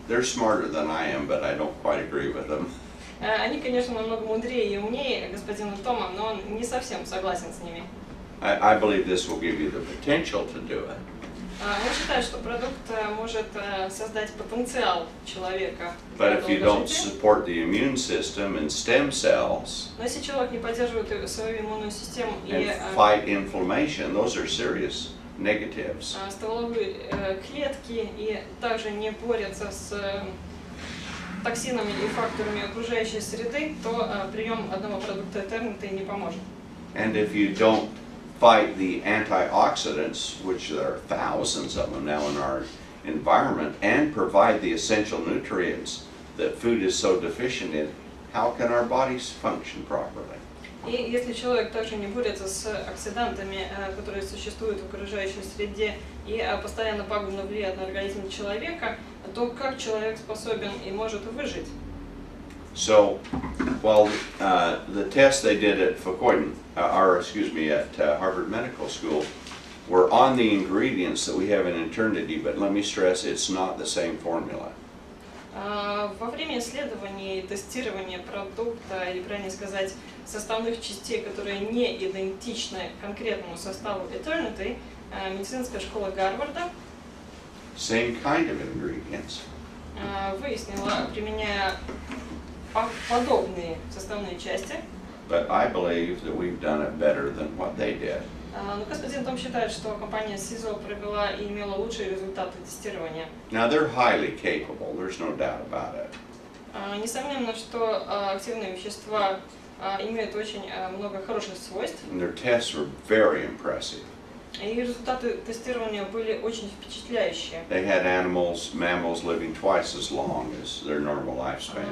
They're smarter than I am, but I don't quite agree with them. Они, конечно, намного мудрее и умнее господина Тома, но он не совсем согласен с ними. I believe this will give you the potential to do it. Он считает, что продукт может создать потенциал человека. But if you don't support the immune system and stem cells Но если человек не поддерживает свою иммунную систему и fight inflammation, those are serious negatives. стволовые клетки и также не борются с токсинами и факторами окружающей среды, то прием одного продукта Eternity не поможет. And if you don't fight the antioxidants, which there are thousands of them now in our environment, and provide the essential nutrients that food is so deficient in, how can our bodies function properly? И если человек также не борется с оксидантами, которые существуют в окружающей среде и постоянно пагубно влияют на организм человека, то как человек способен и может выжить? So, well, the tests they did at at Harvard Medical School were on the ingredients that we have in Eternity, but let me stress, it's not the same formula. Во время исследований и тестирования продукта, или правильно сказать, составных частей, которые не идентичны конкретному составу Eternity, медицинская школа Гарварда Same kind of ingredients. Выяснила, применяя подобные составные части. But I believe that we've done it better than what they did. Но господин Том считает, что компания CISO провела и имела лучшие результаты тестирования. Now they're highly capable, there's no doubt about it. Несомненно, что активные вещества имеют очень много хороших свойств. And their tests were very impressive. И результаты тестирования были очень впечатляющие. They had mammals living twice as long as their normal lifespan.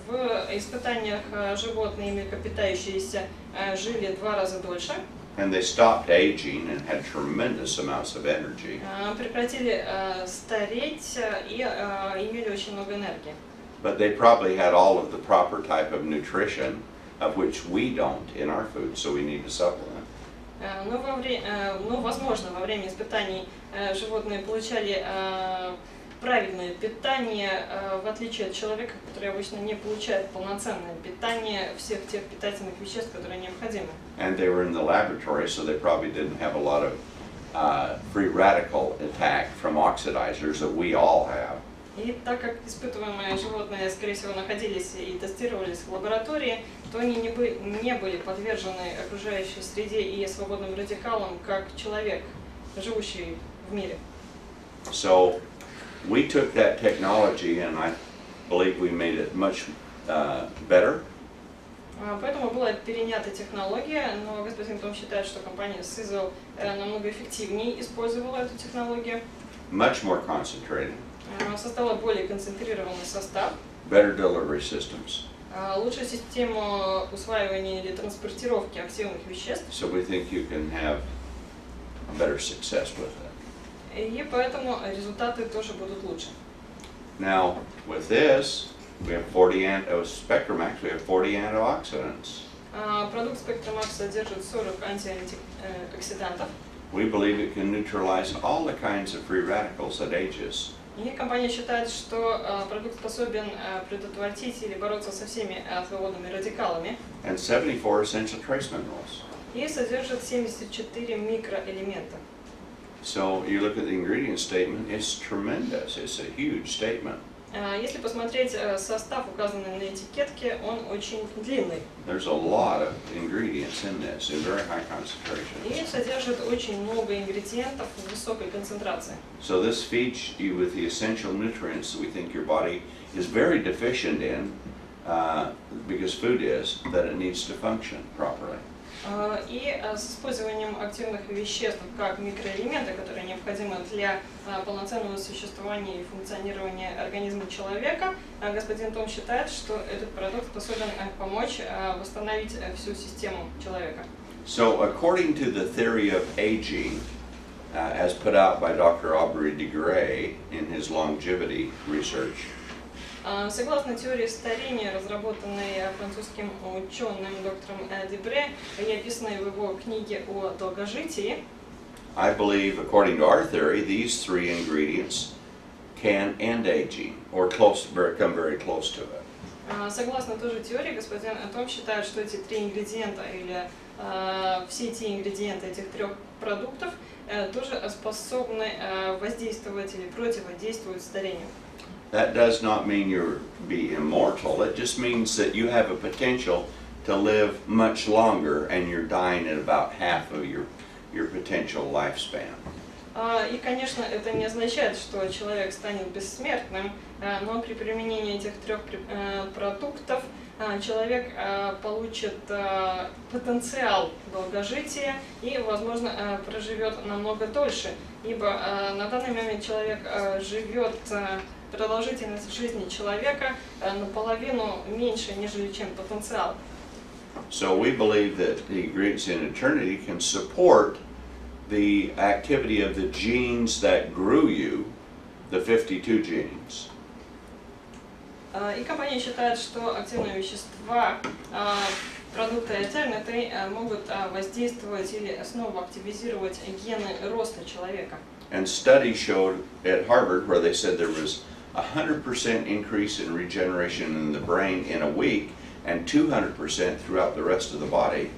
В испытаниях животные, млекопитающиеся, жили 2 раза дольше. And they stopped aging and had tremendous amounts of energy. Прекратили стареть и имели очень много энергии. But they probably had all of the proper type of nutrition, of which we don't in our food, so we need to supplement. Но, возможно, во время испытаний животные получали правильное питание, в отличие от человека, который обычно не получает полноценное питание всех тех питательных веществ, которые необходимы. And they were in the laboratory, so they probably didn't have a lot of free radical attack from oxidizers that we all have. И так как испытываемые животные, скорее всего, находились и тестировались в лаборатории, то они не были подвержены окружающей среде и свободным радикалам, как человек, живущий в мире. So we took that technology and I believe we made it much better. Поэтому была перенята технология, но господин Том считает, что компания CISO намного эффективнее использовала эту технологию. Much more concentrated. Создала более концентрированный состав. Better delivery systems. Лучшую систему усваивания или транспортировки активных веществ. So we think you can have a better success with it. И поэтому результаты тоже будут лучше. Now, with this, we have 40 SpectraMax, we have 40 antioxidants. Продукт SpectraMax содержит 40 антиоксидантов. We believe it can neutralize all the kinds of free radicals that age us. И компания считает, что продукт способен предотвратить или бороться со всеми свободными радикалами. And 74 essential trace minerals. И содержит 74 микроэлемента. So you look at the ingredient statement, it's tremendous. It's a huge statement. Если посмотреть состав, указанный на этикетке, он очень длинный. There's a lot of ingredients in this, in very high concentrations. И содержит очень много ингредиентов в высокой концентрации. So this feeds you with the essential nutrients that we think your body is very deficient in, because food is, that it needs to function properly. И с использованием активных веществ как микроэлементы, которые необходимы для полноценного существования и функционирования организма человека, господин Том считает, что этот продукт способен помочь восстановить всю систему человека. So according to the theory of aging, as put out by Dr. Aubrey de Grey in his longevity research, согласно теории старения, разработанной французским ученым доктором Дебре и описанной в его книге о долгожитии, I believe, according to our theory, these 3 ingredients can end aging or come very close to it. Согласно той же теории, господин Том считает, что эти три ингредиента или все эти ингредиенты этих трех продуктов тоже способны воздействовать или противодействовать старению. That does not mean you'll be immortal. It just means that you have a potential to live much longer and you're dying at about half of your potential lifespan. И, конечно, это не означает, что человек станет бессмертным, но при применении этих трех продуктов человек получит потенциал долгожития и, возможно, проживет намного дольше, ибо на данный момент человек живет, продолжительность жизни человека наполовину меньше, нежели чем потенциал. So we believe that the ingredients in eternity can support the activity of the genes that grew you, the 52 genes. И компания считает, что активные вещества продукты альтернаты могут воздействовать или снова активизировать гены роста человека. And studies showed at Harvard where they said there was 100% increase in regeneration in the brain in a week and 200% throughout the rest of the body.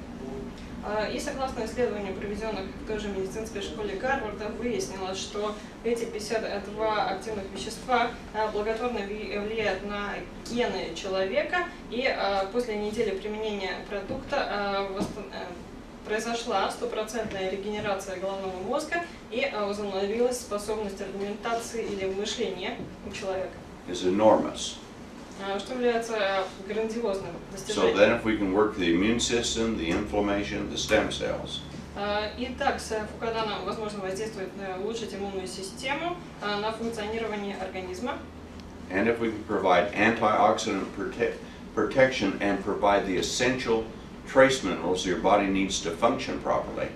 И согласно исследованию, проведенных в той же медицинской школе Гарварда, выяснилось, что эти 52 активных вещества благотворно влияют на гены человека, и после недели применения продукта произошла стопроцентная регенерация головного мозга и возобновилась способность аргументации или мышления у человека. Is enormous. Что является грандиозным So достижением. then if we can work the immune system, the inflammation, the stem cells, Итак, с фукаданом возможно воздействовать на улучшить иммунную систему, на функционирование организма. and if we can provide antioxidant protection and provide the essential trace minerals your body needs to function properly,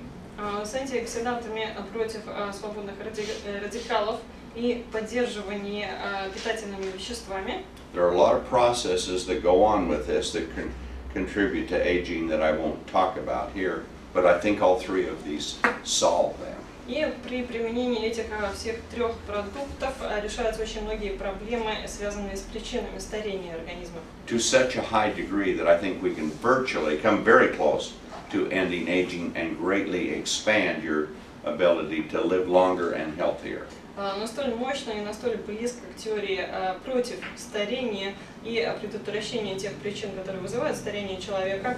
С антиоксидантами против свободных радикалов и поддерживание питательными веществами. there are a lot of processes that go on with this that can contribute to aging that I won't talk about here, but I think all three of these solve them. И при применении этих всех трех продуктов решаются очень многие проблемы, связанные с причинами старения организма. To such a high degree that I think we can virtually come very close to ending aging and greatly expand your ability to live longer and healthier. Настолько мощно и настолько близко к теории против старения и предотвращения тех причин, которые вызывают старение человека,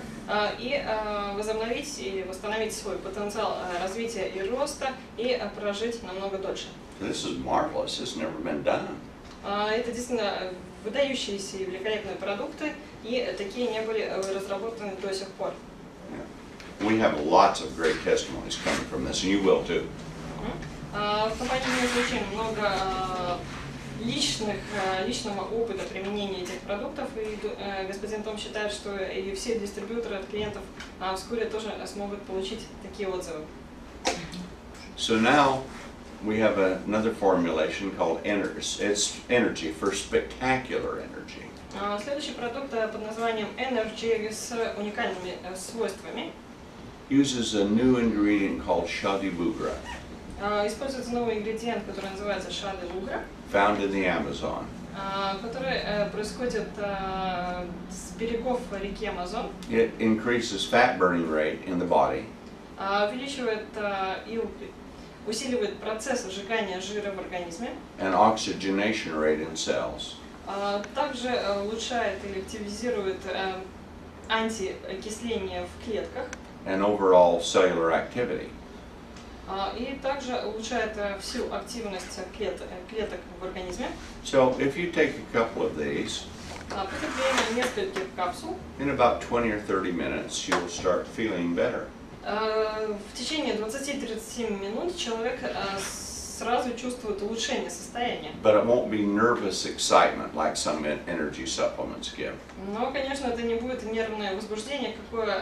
и возобновить и восстановить свой потенциал развития и роста, и прожить намного дольше. This is marvelous. It's never been done. Это действительно выдающиеся и великолепные продукты, и такие не были разработаны до сих пор. We have lots of great testimonies coming from this, and you will too. В компании есть очень много личного опыта применения этих продуктов, и господин Том считает, что и все дистрибьюторы от клиентов вскоре тоже смогут получить такие отзывы. So now we have another formulation called it's energy for spectacular energy. Следующий продукт под названием Energy с уникальными свойствами. Uses a new ingredient called shadi-bugra, Используется новый ингредиент, который называется шады-бугра, found in the Amazon. который происходит с берегов реки Амазон. It increases fat burning rate in the body, Увеличивает и усиливает процесс сжигания жира в организме. and oxygenation rate in cells. Также улучшает или активизирует антиокисление в клетках. And overall cellular activity. И также улучшает всю активность клеток в организме. So if you take a couple of these, Потребление нескольких капсул in about 20 or 30 minutes, you'll start feeling better. в течение 20-30 минут человек сразу чувствует улучшение состояния. But it won't be nervous excitement like some energy supplements give. Но, конечно, это не будет нервное возбуждение, какое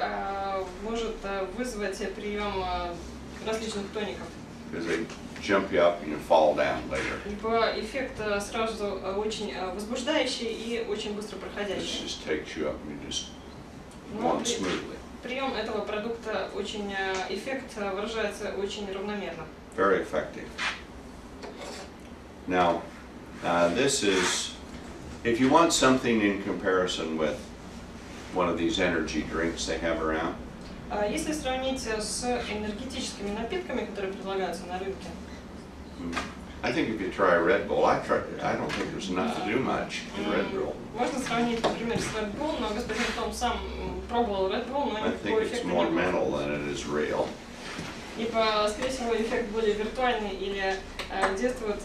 может вызвать прием различных тоников. Because they jump you up and you fall down later. Ибо эффект сразу очень возбуждающий и очень быстро This проходящий. just takes you up and you just Но run smoothly. прием этого продукта очень, эффект выражается очень равномерно. Very effective. Now, This is, if you want something in comparison with one of these energy drinks they have around. Если сравнить с энергетическими напитками, которые предлагаются на рынке, I think if you try a Red Bull, I don't think there's enough to do much in Red Bull. можно сравнить, например, с Red Bull, но господин Том сам пробовал Red Bull, но I think никакого it's эффекта more не было. mental than it is real. Ибо, скорее всего, эффект более виртуальный или действует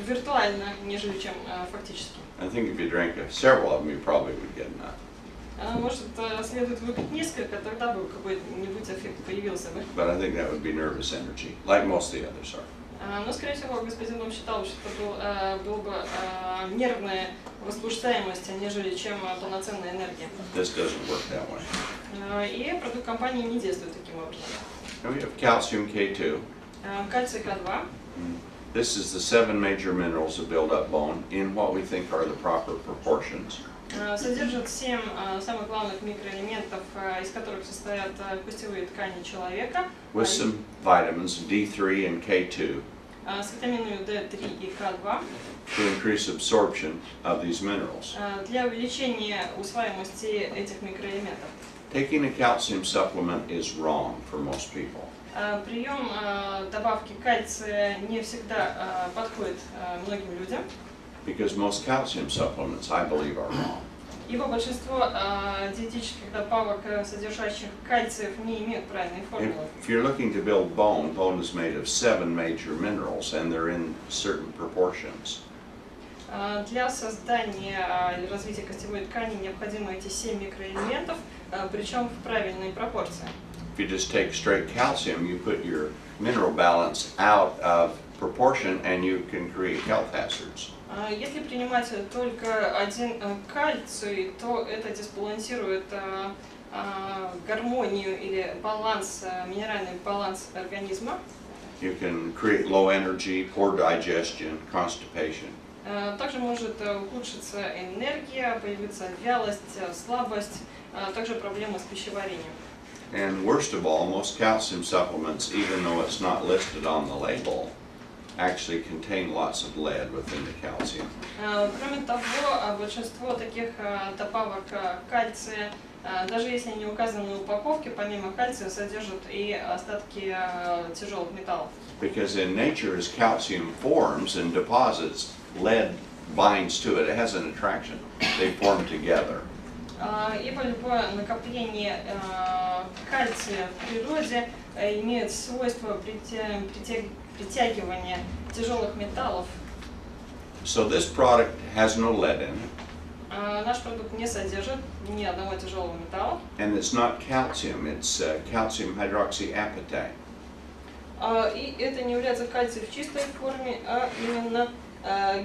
виртуально, нежели чем фактически. I think if you drank several of them, you probably would get enough. Может, следует выпить несколько, тогда бы какой-нибудь эффект появился бы. But I think that would be nervous energy, like most of the others are. Но, скорее всего, господин Том считал, что это был бы нервная возбуждаемость, нежели чем полноценная энергия. This doesn't work that way. И продукт компании не действует таким образом. And we have calcium K2. Кальций К2. This is the 7 major minerals that build up bone in what we think are the proper proportions. Содержит 7 самых главных микроэлементов, из которых состоят костевые ткани человека. With some vitamins D3 and K2 с витаминами D3 и К2 to increase absorption of these minerals. Для увеличения усваиваемости этих микроэлементов. Taking a calcium supplement is wrong for most people. Прием добавки кальция не всегда подходит многим людям. Because most calcium supplements, I believe, are wrong. Ибо большинство диетических добавок, содержащих кальциев, не имеют правильной формулы. If you're looking to build bone, bone is made of 7 major minerals, and they're in certain proportions. Для создания или развития костевой ткани необходимы эти 7 микроэлементов, причем в правильной пропорции. If you just take straight calcium, you put your mineral balance out of proportion, and you can create health hazards. Если принимать только один кальций, то это дисбалансирует гармонию или баланс, минеральный баланс организма. You can create low energy, poor digestion, constipation. Также может ухудшиться энергия, появиться вялость, слабость, также проблемы с пищеварением. And worst of all, most calcium supplements, even though it's not listed on the label, actually contain lots of lead within the calcium. Кроме того, большинство таких добавок кальция, даже если не указаны на упаковке, помимо кальция содержат и остатки тяжелых металлов. Because in nature, as calcium forms and deposits, lead binds to it. It has an attraction. They form together. Ибо любое накопление кальция в природе имеет свойство притягивания тяжелых металлов. So this product has no lead in it. Наш продукт не содержит ни одного тяжелого металла. And it's not calcium, it's calcium hydroxyapatite. И это не является кальцием в чистой форме, а именно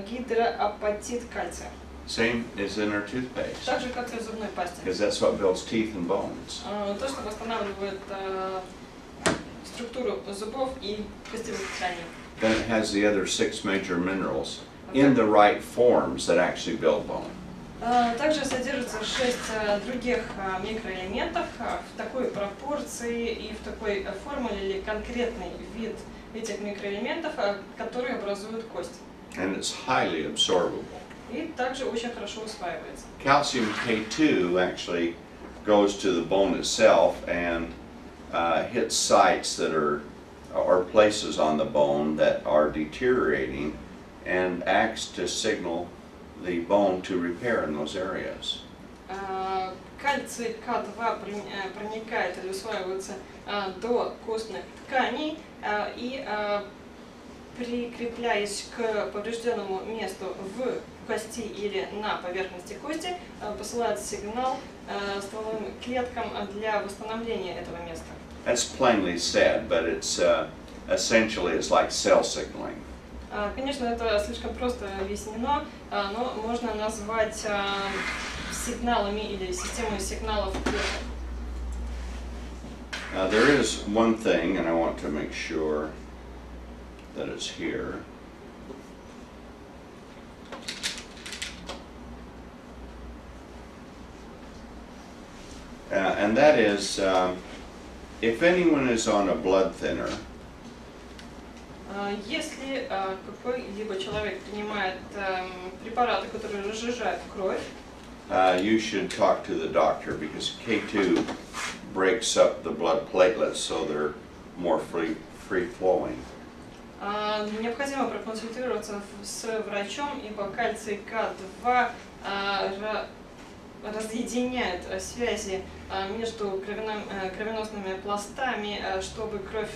гидроапатит кальция. Same as in our toothpaste. Так же, как и в зубной пасте. Because that's what builds teeth and bones. То, что восстанавливает структуру зубов и костевых тканей. Then it has the other 6 major minerals in the right forms that actually build bone. Также содержится 6 других микроэлементов в такой пропорции и в такой формуле или конкретный вид этих микроэлементов, которые образуют кость. And it's highly absorbable. И также очень хорошо усваивается. Calcium K2 actually goes to the bone itself and hits sites that are, or places on the bone that are deteriorating and acts to signal the bone to repair in those areas. Кальций К2 проникает или усваивается до костных тканей и, прикрепляясь к поврежденному месту в кости или на поверхности кости, посылает сигнал стволовым клеткам для восстановления этого места. That's plainly said, but it's essentially it's like cell signaling. Конечно, это слишком просто объяснено, но можно назвать сигналами или системой сигналов клеток. There is one thing, and I want to make sure that it's here. And that is, if anyone is on a blood thinner, Если какой-либо человек принимает препараты, которые разжижают кровь, you should talk to the doctor because K2 breaks up the blood platelets so they're more free flowing. Необходимо проконсультироваться с врачом, ибо кальций К2 разъединяет связи между кровеносными пластами, чтобы кровь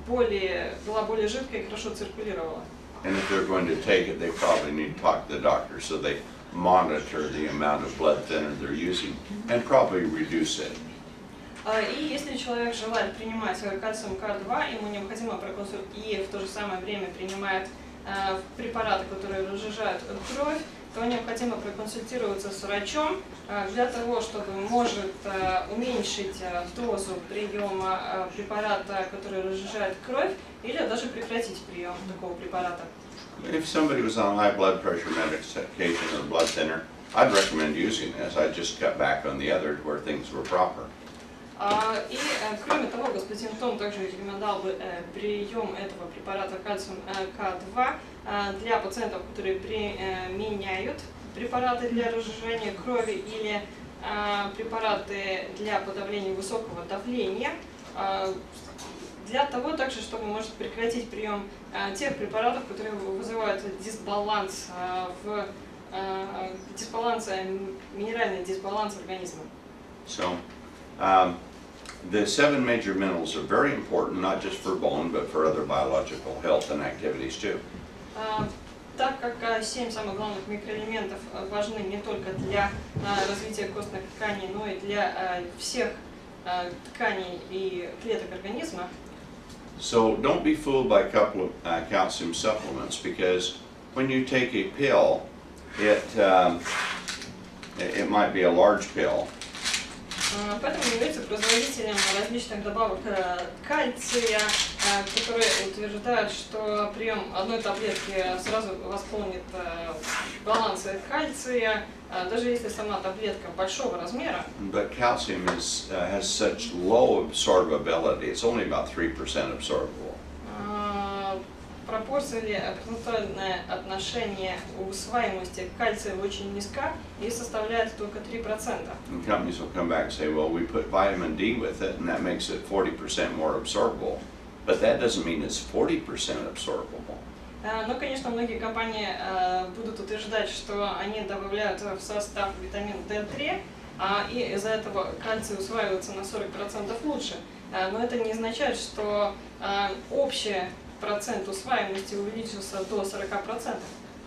была более жидкой и хорошо циркулировала. And if they're going to take it, they probably need to talk to the doctor so they monitor the amount of blood thinner they're using and probably reduce it. И если человек желает принимать кальциум К2, ему необходимо проконсультировать и в то же самое время принимает препараты, которые разжижают кровь, то необходимо проконсультироваться с врачом для того, чтобы может уменьшить дозу приема препарата, который разжижает кровь, или даже прекратить прием такого препарата. If somebody was on high blood pressure medication or blood thinner, I'd recommend using this. I'd just cut back on the others where things were proper. И кроме того, господин Том также рекомендовал бы прием этого препарата кальциум К2 для пациентов, которые применяют препараты для разжижения крови или препараты для подавления высокого давления, для того также, чтобы может прекратить прием тех препаратов, которые вызывают дисбаланс минеральный дисбаланс организма. So, the 7 major minerals are very important, not just for bone, but for other biological health and activities too. Так как 7 самых главных микроэлементов важны не только для развития костных тканей, но и для всех тканей и клеток организма. So don't be fooled by a couple of calcium supplements, because when you take a pill, it might be a large pill. Поэтому являются производителем различных добавок кальция, которые утверждают, что прием одной таблетки сразу восполнит баланс кальция, даже если сама таблетка большого размера. But calcium has such low absorbability. It's only about 3% absorbable. Пропорция или процентуальное отношение усваиваемости кальция очень низка и составляет только 3%. And companies will come back and say, well, we put vitamin D with it, and that makes it 40% more absorbable. But that doesn't mean it's 40% absorbable. Но, конечно, многие компании будут утверждать, что они добавляют в состав витамин D3, и из-за этого кальций усваивается на 40% лучше. Но это не означает, что общий процент усваиваемости увеличился до 40%.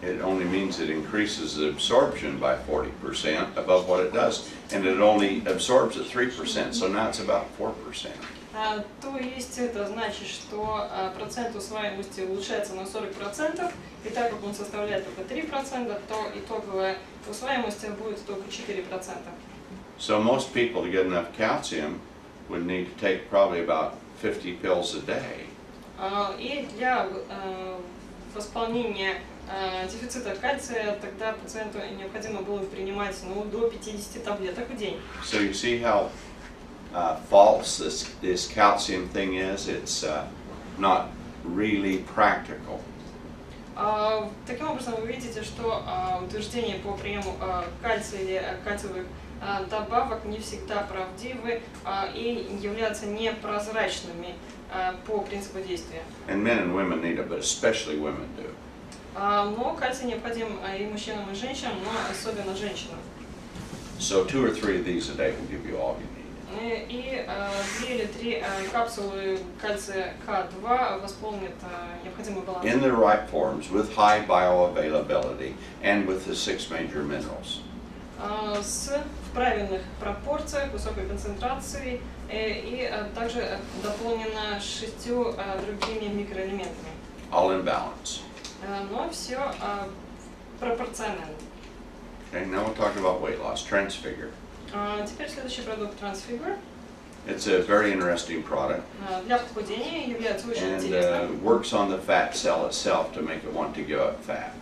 It only means it increases the absorption by 40% above what it does, and it only absorbs at 3%, so now it's about 4%. То есть это значит, что процент усваиваемости улучшается на 40%, и так как он составляет только 3%, то итоговая усваиваемость будет только 4%. So most people, to get enough calcium, would need to take probably about 50 pills a day. И для восполнения дефицита кальция тогда пациенту необходимо было принимать до 50 таблеток в день. So you see how false this calcium thing is? It's not really practical. Таким образом, вы видите, что утверждения по приему кальция или кальциевых добавок не всегда правдивы и являются непрозрачными по принципу действия. And men and women need it, but especially women do. Но кальций необходим и мужчинам, и женщинам, но особенно женщинам. So 2 or 3 of these a day will give you all you need. И 2 или 3 капсулы кальция К2 восполнят необходимый баланс. In the right forms, with high bioavailability, and with the 6 major minerals. В правильных пропорциях, высокой концентрации и также дополнено 6 другими микроэлементами. All in balance. Но все пропорционально. Okay, now we'll talk about weight loss, Transfigure. Теперь следующий продукт Transfigure. It's a very interesting product, Для похудения является очень and интересным. works on the fat cell itself to make it want to give up fat.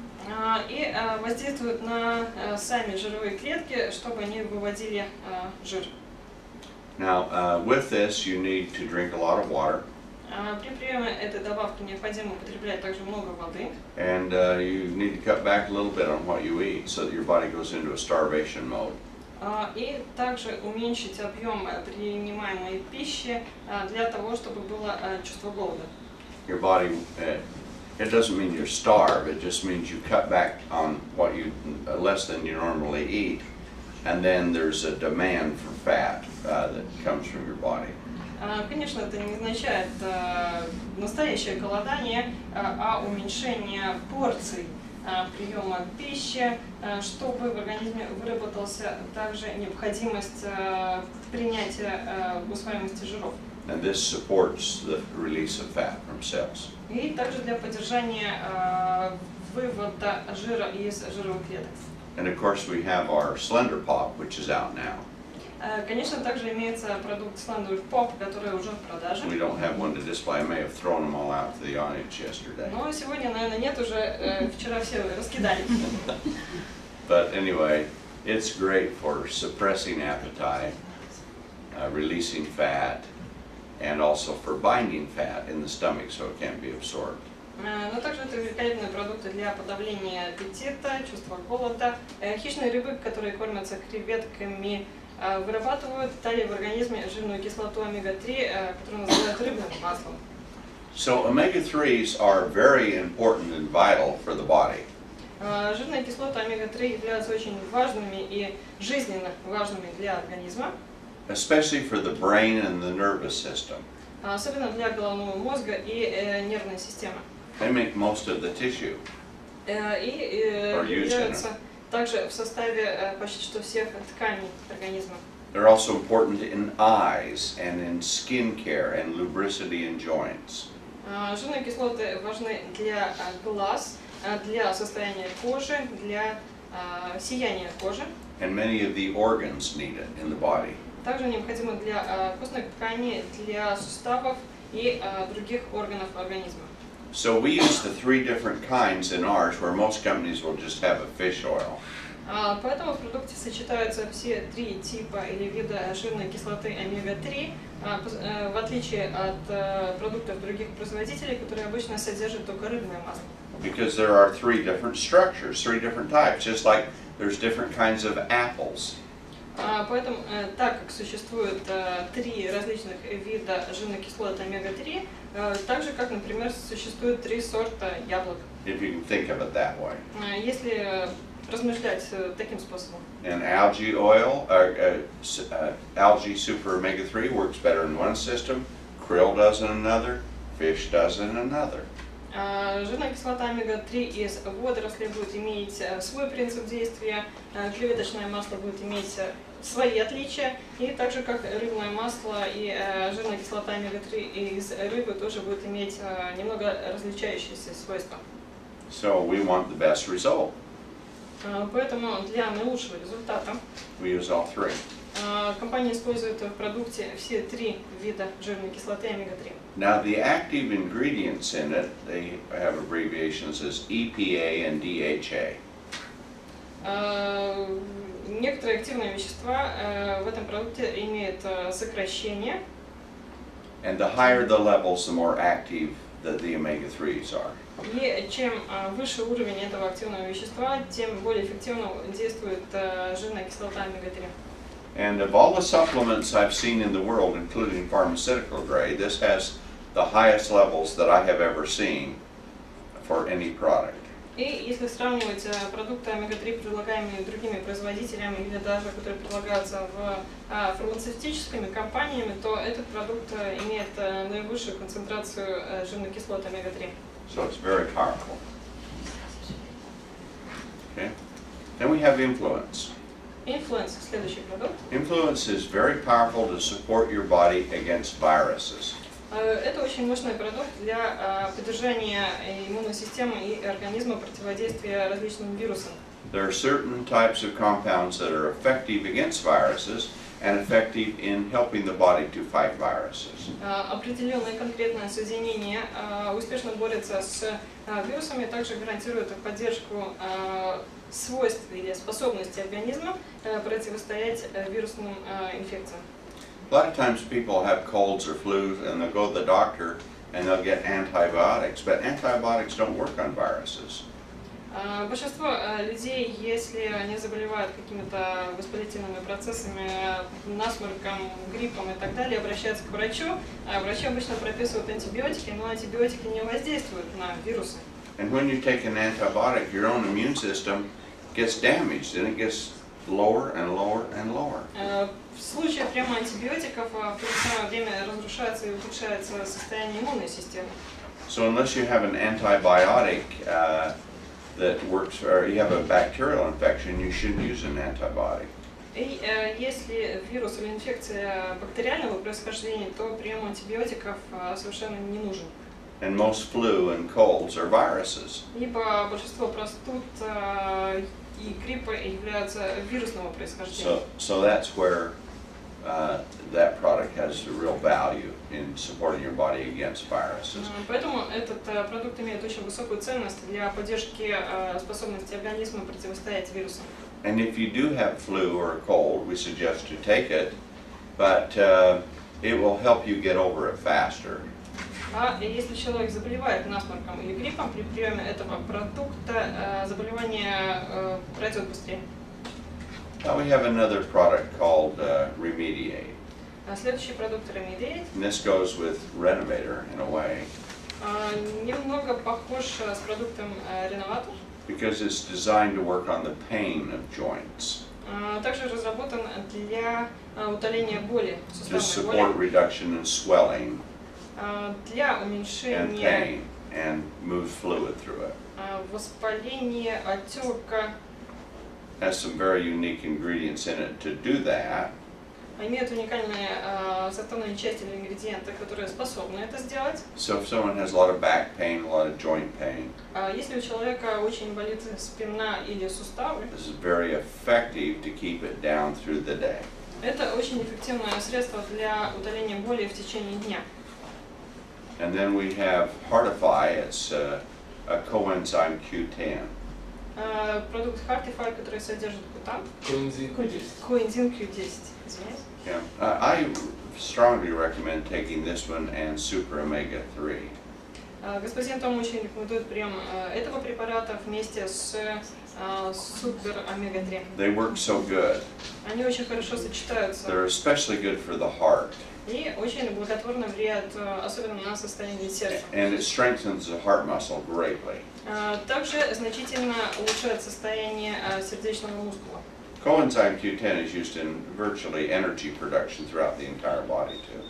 И воздействует на сами жировые клетки, чтобы они выводили жир. Now, with this, you need to drink a lot of water. При приеме этой добавки необходимо употреблять также много воды. And you need to cut back a little bit on what you eat so that your body goes into a starvation mode. И также уменьшить объем принимаемой пищи для того, чтобы было чувство голода. Your body, it doesn't mean you're starved, it just means you cut back on what you, less than you normally eat, and then there's a demand for fat that comes from your body. Конечно, это не означает настоящее голодание, а уменьшение порций приема пищи, чтобы в организме выработался также необходимость принятия усвояемости жиров. And this supports the release of fat from cells. И также для поддержания вывода жира из жировых клеток. And of course we have our Slender Pop, which is out now. Конечно, также имеется продукт Slender Pop, который уже в продаже. We don't have one to display. I may have thrown them all out to the audience yesterday. Но сегодня, наверное, нет уже. Вчера все раскидали. But anyway, it's great for suppressing appetite, releasing fat, and also for binding fat in the stomach so it can't be absorbed. Но также это великолепные продукты для подавления аппетита, чувства голода. Хищные рыбы, которые кормятся креветками, вырабатывают далее в организме жирную кислоту омега-3, которую называют рыбным маслом. So omega-3s are very important and vital for the body. Жирные кислоты омега-3 являются очень важными и жизненно важными для организма. Especially for the brain and the nervous system. Особенно для головного мозга и нервной системы. They make most of the tissue. И являются также в составе почти что всех тканей организма. They're also important in eyes and in skin care and lubricity in joints. Жирные кислоты важны для глаз, для состояния кожи, для сияния кожи. And many of the organs need it in the body. Также необходимо для костных тканей, для суставов и других органов организма. So we use the 3 different kinds in ours, where most companies will just have a fish oil. Поэтому в продукте сочетаются все 3 типа или вида жирной кислоты омега-3, в отличие от продуктов других производителей, которые обычно содержат только рыбное масло. Because there are 3 different structures, 3 different types, just like there's different kinds of apples. Поэтому, так как существует 3 различных вида жирных кислот омега-3, так же, как, например, существует 3 сорта яблок. If you can think of it that way. Если размышлять таким способом. And algae oil, algae super omega-3 works better in one system, krill does in another, fish does in another. Жирная кислота омега-3 из водорослей будет иметь свой принцип действия, креветочное масло будет иметь свои отличия, и так же как рыбное масло и жирная кислота омега-3 из рыбы тоже будет иметь немного различающиеся свойства. So we want the best result. Поэтому для наилучшего результата We use all 3. компания использует в продукте все 3 вида жирной кислоты омега-3. Now the active ingredients in it, they have abbreviations as EPA and DHA. Некоторые активные вещества в этом продукте имеют сокращение. And the higher the levels, the more active the omega-3s are. И чем выше уровень этого активного вещества, тем более эффективно действует жирная кислота омега-3. And of all the supplements I've seen in the world, including pharmaceutical grade, this has the highest levels that I have ever seen for any product. И если сравнивать продукты омега-3, предлагаемые другими производителями или даже которые предлагаются фармацевтическими компаниями, то этот продукт имеет наивысшую концентрацию жирной кислоты омега-3. So it's very powerful. Okay. Then we have influence. Influence, следующий продукт. Influence is very powerful to support your body against viruses. Это очень мощный продукт для поддержания иммунной системы и организма, противодействия различным вирусам. There are certain types of compounds that are effective against viruses and effective in helping the body to fight viruses. Определенное конкретное соединение успешно борется с вирусами, также гарантирует поддержку свойств или способности организма противостоять вирусным инфекциям. A lot of times people have colds or flus and they'll go to the doctor and they'll get antibiotics, but antibiotics don't work on viruses. Большинство людей, если они заболевают какими-то воспалительными процессами, насморком, гриппом и так далее, обращаются к врачу. Врачи обычно прописывают антибиотики, но антибиотики не воздействуют на вирусы. And when you take an antibiotic, your own immune system gets damaged, and it gets lower and lower and lower. В случае приема антибиотиков в то же самое время разрушается и ухудшается состояние иммунной системы. So unless you have an antibiotic that works, or you have a bacterial infection, you shouldn't use an antibiotic. И если вирус или инфекция бактериального происхождения, то прием антибиотиков совершенно не нужен. And most flu and colds are viruses. Ибо большинство простуд и гриппа являются вирусного происхождения. So that's where that product has real value in supporting your body against viruses. Поэтому этот продукт имеет очень высокую ценность для поддержки способности организма противостоять вирусам. And if you do have flu or a cold, we suggest you take it, but it will help you get over it faster. А если человек заболевает насморком или гриппом, при приеме этого продукта заболевание пройдет быстрее. We have another product called Remediate. Следующий продукт Remediate. And this goes with Renovator in a way. Немного похож с продуктом Renovator. Because it's designed to work on the pain of joints. Также разработан для утоления боли To суставной support боли. reduction in swelling Для and уменьшения pain and move fluid through it. воспаления, отека. Has some very unique ingredients in it to do that. Имеют уникальные составные части или ингредиенты, которые способны это сделать. So if someone has a lot of back pain, a lot of joint pain, Если у человека очень болит спина или суставы, this is very effective to keep it down through the day. это очень эффективное средство для удаления боли в течение дня. And then we have Heartify, it's a coenzyme Q10. Продукт Heartify, который содержит кутан. Коэнзим Q10. Коэнзим Q10. Извиняюсь. Yeah. I strongly recommend taking this one and Super Omega 3. Господин Тома очень рекомендует прием этого препарата вместе с Супер Омега-3. They work so good. Они очень хорошо сочетаются They're especially good for the heart. и очень благотворно влияют, особенно на состояние сердца. And it strengthens the heart muscle greatly. Также значительно улучшает состояние сердечного мускула. Coenzyme Q10 is used in virtually energy production throughout the entire body too.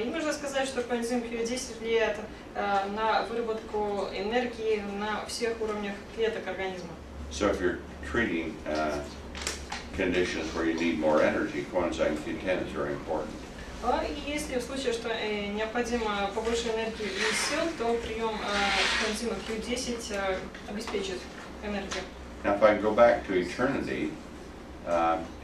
И нужно сказать, что коэнзим Q10 влияет на выработку энергии на всех уровнях клеток организма. So if you're treating conditions where you need more energy, coenzyme Q10 is very important. И если в случае, что необходимо побольше энергии и сил, то прием коэнзима Q10 обеспечит энергию. Now if I go back to eternity,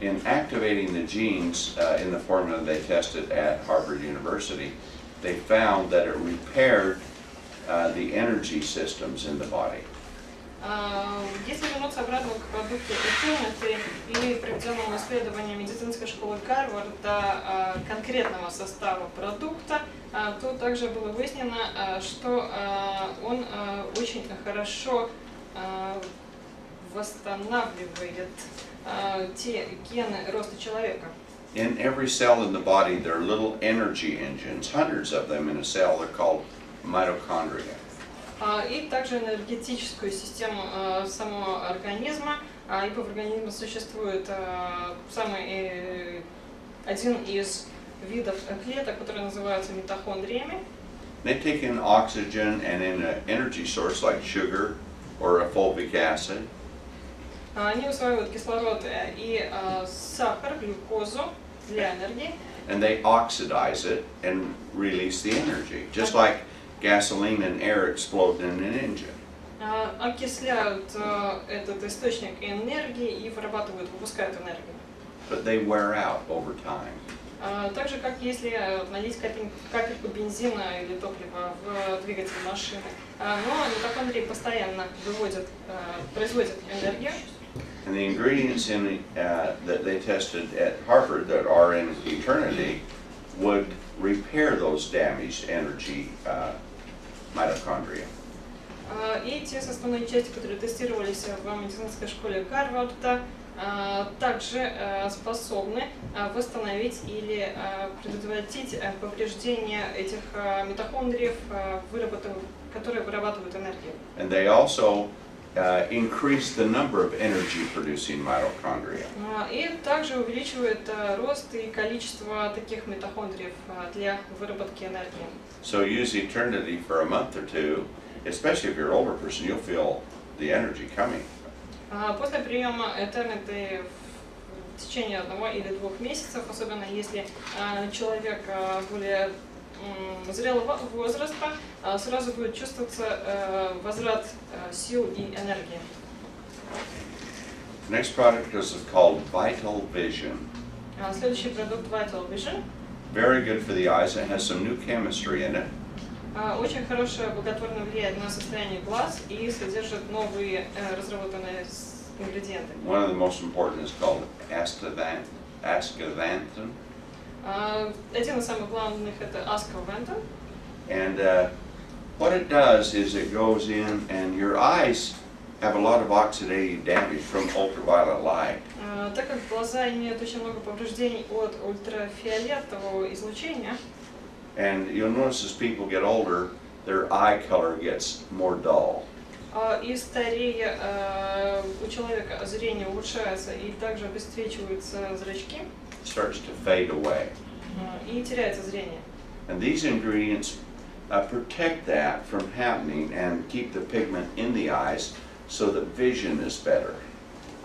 in activating the genes in the formula they tested at Harvard University, they found that it repaired the energy systems in the body. Если вернуться обратно к продукту Eternity и проведенному исследованию медицинской школы Гарварда конкретного состава продукта, то также было выяснено, что он очень хорошо восстанавливает те гены роста человека. In every cell in the body, there are little energy engines, hundreds of them in a cell. They're called mitochondria. И также энергетическую систему самого организма, ибо в организме существует один из видов клеток, которые называются митохондриями. They take in oxygen and in an energy source like sugar or a fulvic acid. Они усваивают кислород и сахар, глюкозу для энергии. And they oxidize it and release the energy, just like gasoline and air explode in an engine. Окисляют этот источник энергии и вырабатывают, выпускают энергию. But they wear out over time. Так же, как если налить капельку бензина или топлива в двигатель машины. Но митохондрии постоянно производят энергию. And the ingredients in that they tested at Harvard that are in Eternity would repair those damaged energy mitochondria. И те составные части, которые тестировались в медицинской школе Гарварда, также способны восстановить или предотвратить повреждение этих митохондриев, которые вырабатывают энергию. And they also increase the number of energy-producing mitochondria. И также увеличивает рост и количество таких митохондриев для выработки энергии. So use Eternity for a month or two, especially if you're an older person, you'll feel the energy coming. После приема Eternity в течение 1 или 2 месяцев, особенно если человек более зрелого возраста, сразу будет чувствоваться возврат сил и энергии. Next product is called Vital Vision. Следующий продукт Vital Vision. Very good for the eyes. It has some new chemistry in it. Очень хорошее, благотворно влияет на состояние глаз и содержит новые разработанные ингредиенты. One of the most important is called astaxanthin. Один из самых главных это аскавантин. And what it does is it goes in, and your eyes have a lot of oxidative damage from ultraviolet light. Так как глаза имеют очень много повреждений от ультрафиолетового излучения. And you'll notice as people get older, their eye color gets more dull. И старея у человека зрение улучшается и также обесцвечиваются зрачки. Starts to fade away. И теряется зрение. And these ingredients protect that from happening and keep the pigment in the eyes so that vision is better.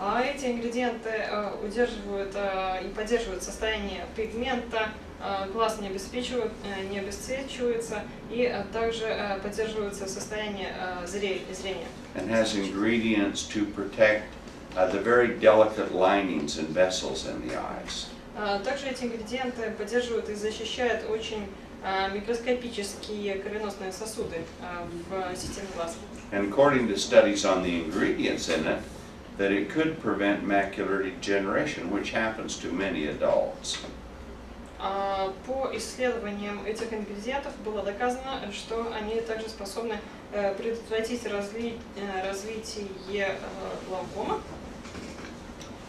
А эти ингредиенты удерживают и поддерживают состояние пигмента, глаз не обесцвечивается и также поддерживается состояние зрения. And has ingredients to protect the very delicate linings and vessels in the eyes. Также эти ингредиенты поддерживают и защищают очень микроскопические кровеносные сосуды в системе глаз. And according to studies on the ingredients in it, that it could prevent macular degeneration, which happens to many adults. По исследованиям этих ингредиентов было доказано, что они также способны предотвратить развитие глаукомы.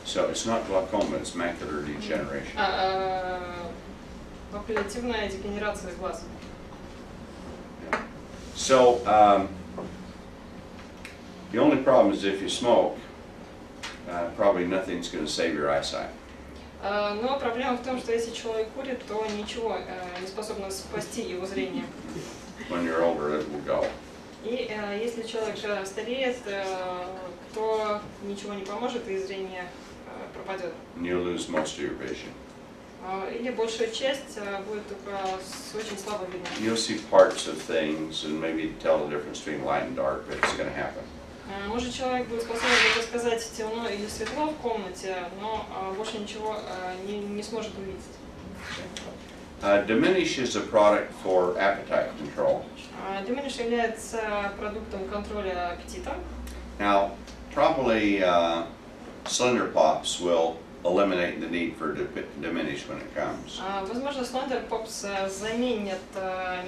So it's not glaucoma, it's macular degeneration. Макулятивная дегенерация глаз. So the only problem is if you smoke, probably nothing's going to save your eyesight. Но проблема в том, что если человек курит, то ничего не способно спасти его зрение. When you're older, it will go. И если человек стареет, то ничего не поможет и зрение пропадет. And you'll lose most of your vision. Или большая часть будет только с очень слабо видно. You'll see parts of things and maybe tell the difference between light and dark, but it's going to happen. Может, человек будет способен сказать темно или светло в комнате, но больше ничего не сможет увидеть. Diminish is a product for appetite control. Diminish является продуктом контроля аппетита. Now, probably Slender Pops will eliminate the need for Diminish when it comes. Возможно, Slender Pops заменит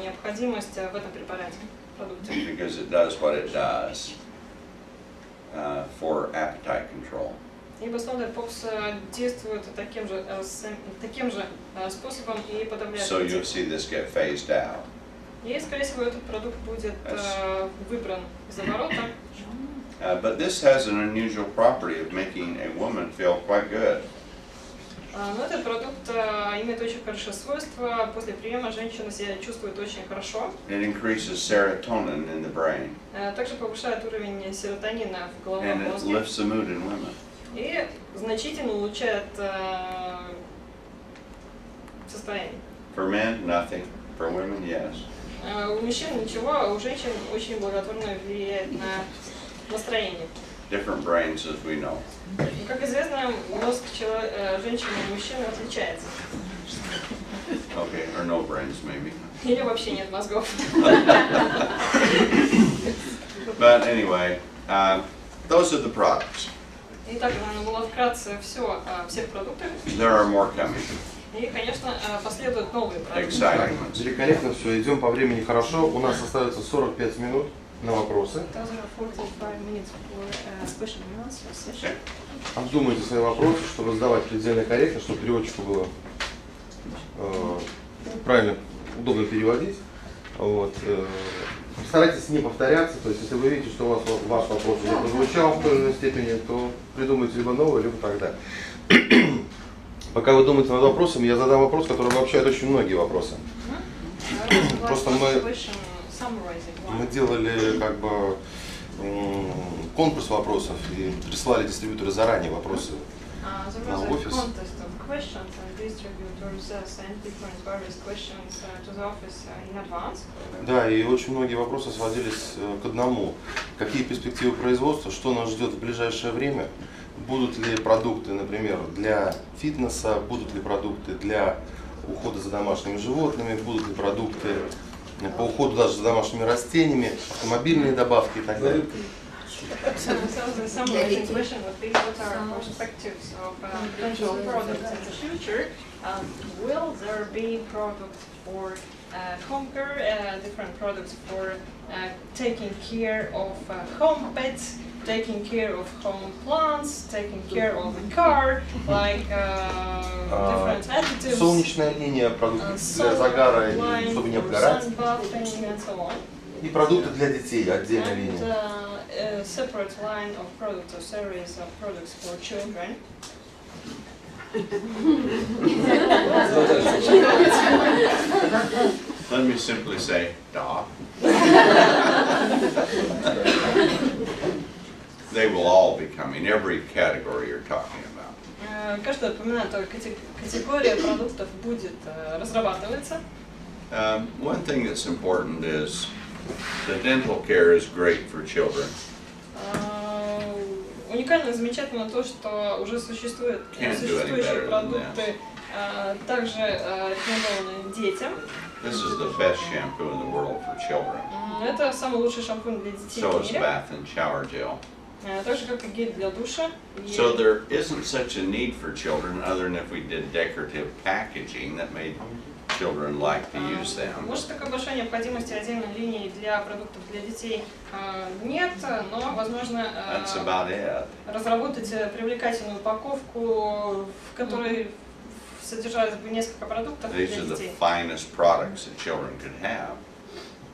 необходимость в этом препарате, продукте. Because it does what it does for appetite control. Ибо Slender Pops действует таким же способом и подавляет So you'll аппетит. see this get phased out. И, скорее всего, этот продукт будет выбран из оборота. But this has an unusual property of making a woman feel quite good. Но этот продукт имеет очень хорошее свойство. После приема женщина себя чувствует очень хорошо. It increases serotonin in the brain. Также повышает уровень серотонина в головном And it мозге. lifts the mood in women. И значительно улучшает состояние. For men, nothing. For women, yes. У мужчин ничего, а у женщин очень благотворно влияет на настроение. Different brains, as we know. Как известно, мозг женщин и мужчин отличается. Okay, or no brains, maybe. Или вообще нет мозгов. But anyway, those are the products. Итак, наверное, было вкратце все о всех продуктах. There are more coming. И, конечно, последуют новые проекты. exciting ones. Великолепно все, идем по времени хорошо. У нас остается 45 минут на вопросы. Обдумайте свои вопросы, чтобы задавать предельно корректно, чтобы переводчику было правильно, удобно переводить. Вот. Старайтесь не повторяться, то есть если вы видите, что у вас ваш вопрос уже прозвучал в той или иной степени, то придумайте либо новый, либо тогда. Пока вы думаете над вопросом, я задам вопрос, который обобщает очень многие вопросы. Просто мы делали как бы конкурс вопросов и прислали дистрибьюторы заранее вопросы на офис. Да, и очень многие вопросы сводились к одному. Какие перспективы производства, что нас ждет в ближайшее время? Будут ли продукты, например, для фитнеса, будут ли продукты для ухода за домашними животными, будут ли продукты по уходу даже за домашними растениями, автомобильные добавки и так далее. So the summarizing question would be, what are perspectives of potential products in the future? Will there be products for home care, different products for taking care of home pets, taking care of home plants, taking care of the car, like different additives? Солнечная линия, продукты для загара, чтобы не обгорать. И продукты для детей, отдельная линия. A separate line of products or series of products for children. Let me simply say, da. They will all be coming, every category you're talking about. Каждая упомянутая категория продуктов будет разрабатываться. One thing that's important is the dental care is great for children. Уникально и замечательно то, что уже существующие продукты также рекомендованы детям. This is the best shampoo in the world for children. Это самый лучший шампунь для детей So в is мире. bath and shower gel. Так же, как и гель для душа. So there isn't such a need for children other than if we did decorative packaging that made children like to use them. Может, такой большой необходимости отдельной линии для продуктов для детей нет, но, возможно, That's about it. разработать привлекательную упаковку, в которой содержалось бы несколько продуктов для These are the детей. finest products that children could have.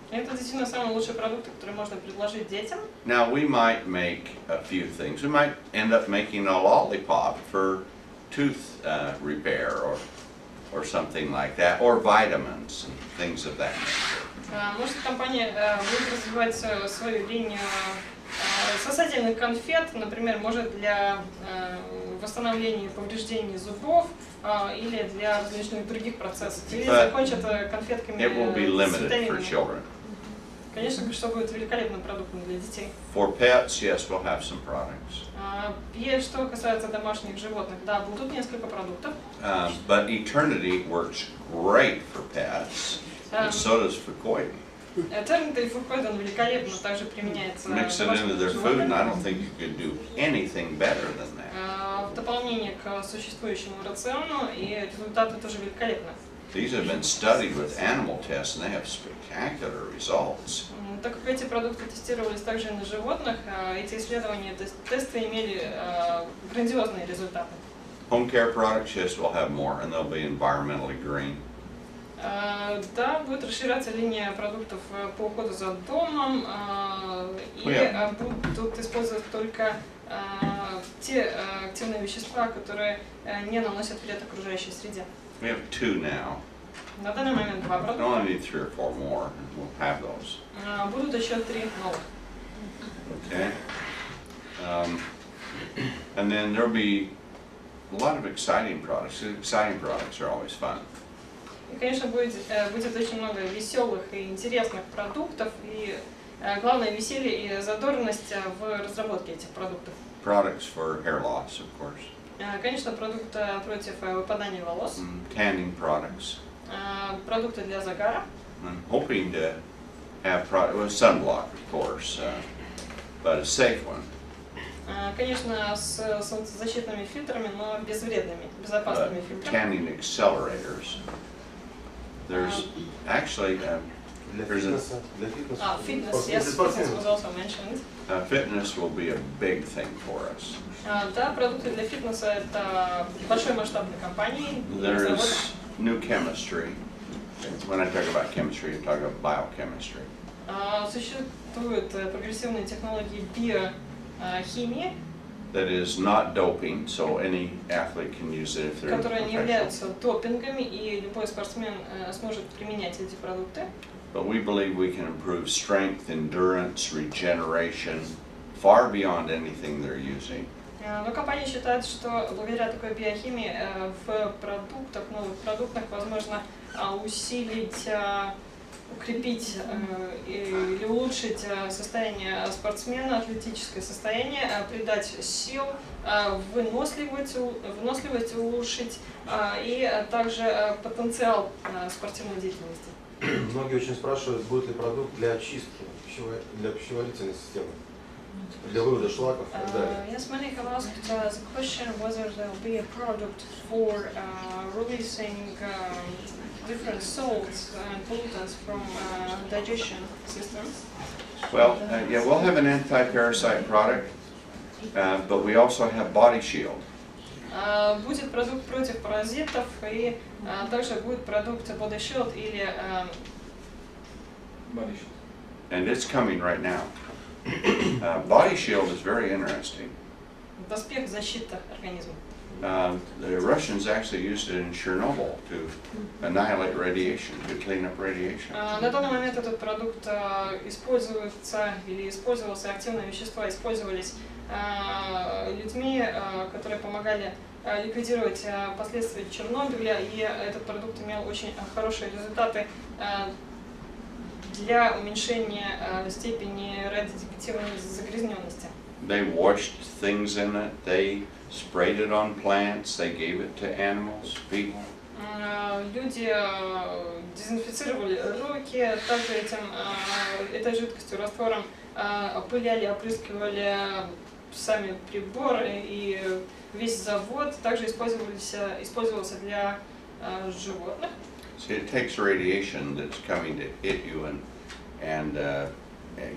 Это действительно самые лучшие продукты, которые можно предложить детям. Now we might make a few things. We might end up making a lollipop for tooth repair or something like that, or vitamins and things of that nature. Может, компания будет развивать свою линию сосательных конфет, например, может для восстановления повреждений зубов или для различных других процессов. Или закончат конфетками с витаминами. Конечно, что будет великолепным продуктом для детей. For pets, yes, we'll have some products. И что касается домашних животных, да, будут несколько продуктов. But Eternity works great for pets, and so does Fucoidan. Eternity и Fucoidan великолепно также применяется Mix it into their food, and I don't think you could do anything better than that. в дополнение к существующему рациону, и результаты тоже великолепны. These have been studied with animal tests, and they have spectacular results. Так как эти продукты тестировались также и на животных, эти исследования, тесты имели грандиозные результаты. Home care products, yes, we'll have more, and they'll be environmentally green. Да, будет расширяться линия продуктов по уходу за домом, и будут использовать только те активные вещества, которые не наносят вред окружающей среде. We have 2 now. На данный момент 2 I продукта. only need 3 or 4 more, and we'll have those. Будут еще 3 новых. Okay. And then there'll be a lot of exciting products. Exciting products are always fun. И, конечно, будет очень много веселых и интересных продуктов, и главное веселье и задорность в разработке этих продуктов. Products for hair loss, of course. Конечно, продукты против выпадания волос. Tanning products. Продукты для загара. I'm hoping to have sunblock, of course, but a safe one. Конечно, с солнцезащитными фильтрами, но безвредными, безопасными фильтрами. Tanning accelerators. There's actually Для there's a, фитнеса, для фитнеса. Fitness, yes, fitness was also mentioned. fitness will be a big thing for us. Да, продукты для фитнеса это большой масштаб для компании. There's new chemistry. When I talk about chemistry, I talk about biochemistry. Существуют прогрессивные технологии биохимии, That is not doping, so any athlete can use it if they're которые не professional. являются допингами, и любой спортсмен сможет применять эти продукты. But we believe we can improve strength, endurance, regeneration, far beyond anything they're using. Но компания считает, что благодаря такой биохимии в новых продуктах возможно усилить, укрепить или улучшить состояние спортсмена, атлетическое состояние, придать сил, выносливость улучшить и также потенциал спортивной деятельности. Многие очень спрашивают, будет ли продукт для очистки для пищеварительной системы, для вывода шлаков и так далее. Yes, many have asked the question whether there will be a product for releasing different salts and pollutants from digestion systems. Well, yeah, we'll have an anti-parasite product, but we also have Body Shield. Будет продукт против паразитов и также будет продукт Body Shield или And it's coming right now. Body Shield is very interesting. доспех защиты организма. The Russians actually used it in Chernobyl to annihilate radiation, to clean up radiation. На данный момент этот продукт используется или использовался, активные вещества использовались людьми, которые помогали ликвидировать последствия Чернобыля, и этот продукт имел очень хорошие результаты для уменьшения степени радиоактивной загрязненности. They washed things in it, they sprayed it on plants, they gave it to animals, people. Люди дезинфицировали руки, также этой жидкостью, раствором опыляли, опрыскивали сами приборы и весь завод. Также использовался для животных. See, it takes radiation that's coming to hit you and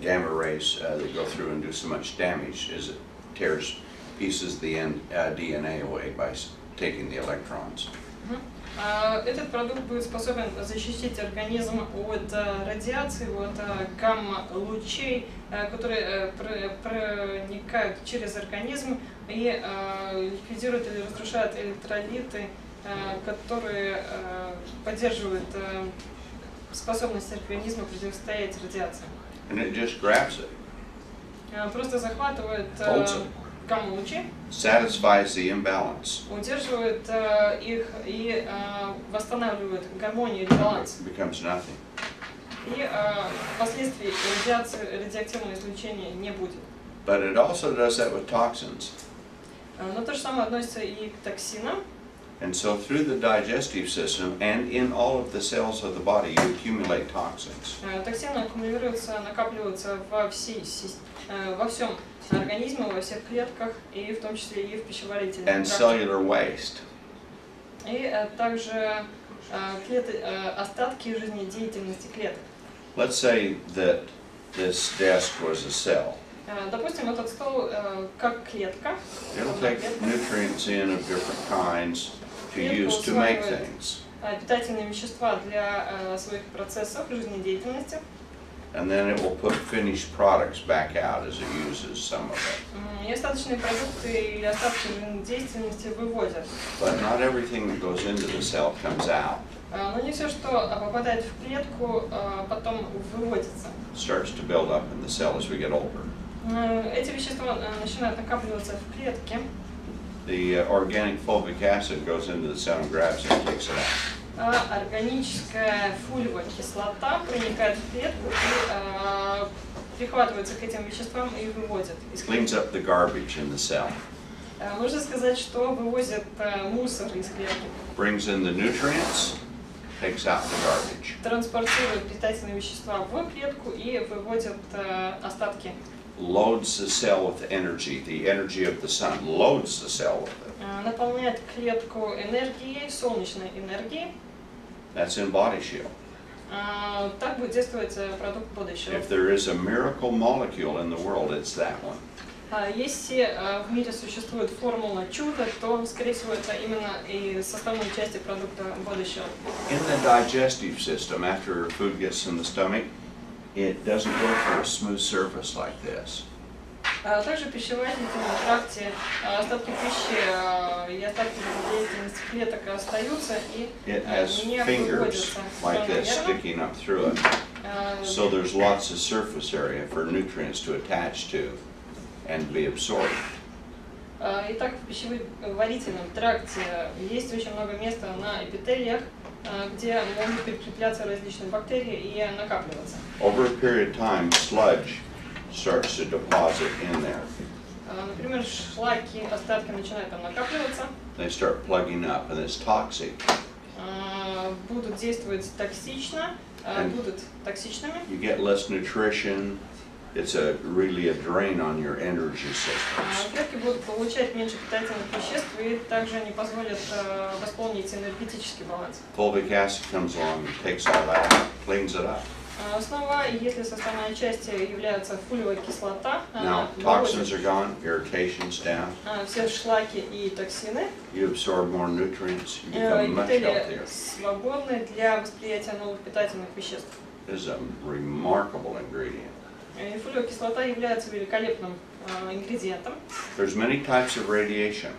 gamma rays that go through and do so much damage as it tears pieces of the DNA away by taking the electrons. Этот продукт будет способен защитить организм от радиации, от гамма-лучей, которые проникают через организм и ликвидируют или разрушают электролиты, которые поддерживают способность организма противостоять радиации. And it just grabs it, Просто захватывает гамма-лучи, satisfies the imbalance. удерживает их и восстанавливает гармонию или баланс. It becomes nothing. И впоследствии радиоактивного излучения не будет. But it also does that with toxins. Но то же самое относится и к токсинам. And so through the digestive system and in all of the cells of the body, you accumulate toxins. Токсины аккумулируются, накапливаются во всем организме, во всех клетках, и в том числе и в пищеварительном And тракте. cellular waste. И также остатки жизнедеятельности клеток. Let's say that this desk was a cell. Допустим, этот стол как клетка. It'll take nutrients in of different kinds to use to make things. Питательные вещества для своих процессов жизнедеятельности. And then it will put finished products back out as it uses some of it. И остаточные продукты или остатки жизнедеятельности выводят. But not everything that goes into the cell comes out. Но не все, что попадает в клетку, потом выводится. It starts to build up in the cell as we get older. Эти вещества начинают накапливаться в клетке. The organic fulvic acid goes into the cell and grabs it and takes it out. Органическая фульва кислота проникает в клетку и прихватывается к этим веществам и выводит из клетки. Cleans up the garbage in the cell. Можно сказать, что вывозит мусор из клетки. Brings in the nutrients, takes out the garbage. Транспортирует питательные вещества в клетку и выводит остатки loads the cell with energy. The energy of the sun loads the cell with it. Наполняет клетку энергией, солнечной энергией. That's in Body Shield. Так будет действовать продукт Body Shield. If there is a miracle molecule in the world, it's that one. Если в мире существует формула чуда, то, скорее всего, это именно и составной части продукта Body Shield. In the digestive system, after food gets in the stomach, it doesn't go for a smooth surface like this. Также в пищеварительном тракте остатки пищи и остатки деятельности клеток остаются и It has не fingers выводятся like this равномерно. sticking up through it. So there's lots of surface area for nutrients to attach to and be absorbed. Итак, в пищеварительном тракте есть очень много места на эпителиях, где могут прикрепляться различные бактерии и накапливаться. Over a period of time, sludge starts to deposit in there. Например, шлаки, остатки начинают там накапливаться. They start plugging up, and it's toxic. Будут действовать токсично, будут токсичными. You get less nutrition. It's really a drain on your energy systems. Клетки будут получать меньше питательных веществ и также не позволят восполнить энергетический баланс. Fulvic acid comes along and takes all that out, cleans it up. Снова, если составной частью является фолиевая кислота, Now, toxins are gone, irritation's down. Все шлаки и токсины, You absorb more nutrients, you become much healthier. свободны для восприятия новых питательных веществ. This is a remarkable ingredient. И фолиевая кислота является великолепным ингредиентом. There's many types of radiation.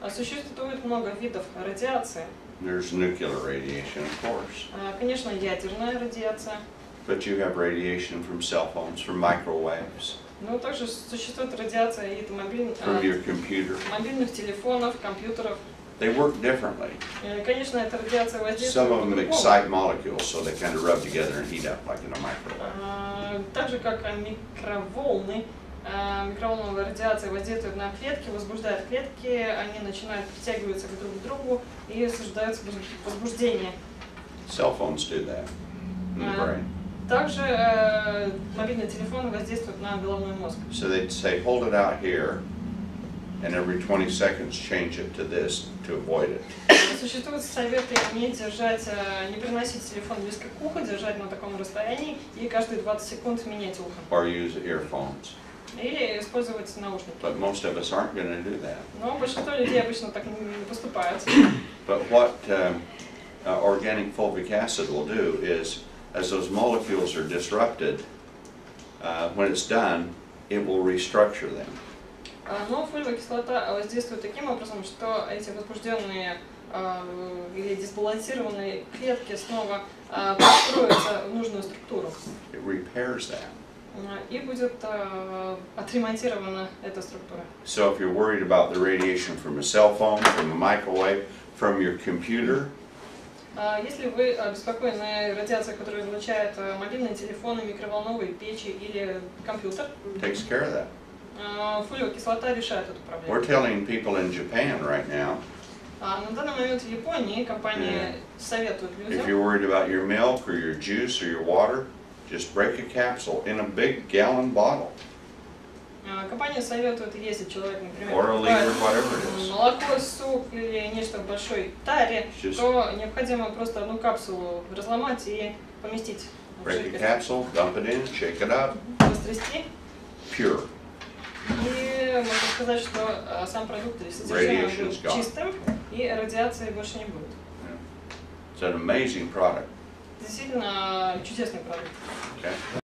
Существует много видов радиации. There's nuclear radiation, of course. Конечно, ядерная радиация. But you have radiation from cell phones, from microwaves, Но также существует радиация и from your computer. мобильных телефонов, компьютеров. They work differently. Конечно, эта радиация Some воздействует of them по-другому. excite molecules, so they kind of rub together and heat up like in a microwave. Так же, как микроволны, микроволновая радиация воздействует на клетки, возбуждает клетки, они начинают притягиваться друг к другу и создается возбуждение. Cell phones do that in the brain. Также мобильные телефоны воздействуют на головной мозг. So they'd say, hold it out here, and every 20 seconds change it to this to avoid it. Существуют советы не держать, не приносить телефон близко к уху, держать на таком расстоянии и каждые 20 секунд менять ухо. Or use earphones. Или использовать наушники. But most of us aren't going to do that. Но большинство людей обычно так не поступают. But what organic fulvic acid will do is, as those molecules are disrupted, when it's done, it will restructure them. Но фолиевая кислота воздействует таким образом, что эти возбужденные или дисбалансированные клетки снова построятся в нужную структуру. It repairs that. И будет отремонтирована эта структура. So if you're worried about the radiation from a cell phone, from a microwave, from your computer, Если вы обеспокоены радиацией, которую излучают мобильные телефоны, микроволновые печи или компьютер, takes care of that. фолиевая кислота решает эту We're проблему. telling people in Japan right now, На данный момент в Японии компании советуют if людям, you're worried about your milk or your juice or your water, just break a capsule in a big gallon bottle. компания советует, если человек, например, Or a liter, покупает whatever it is. молоко, суп или нечто в большой таре, Just- то необходимо просто одну капсулу разломать и поместить в Break a жидкость, capsule, dump it in, shake it up, растрясти. pure. И можно сказать, что сам продукт или содержимое Radiation is будет gone. чистым, и радиации больше не будет. It's an amazing product. Действительно чудесный продукт. Okay?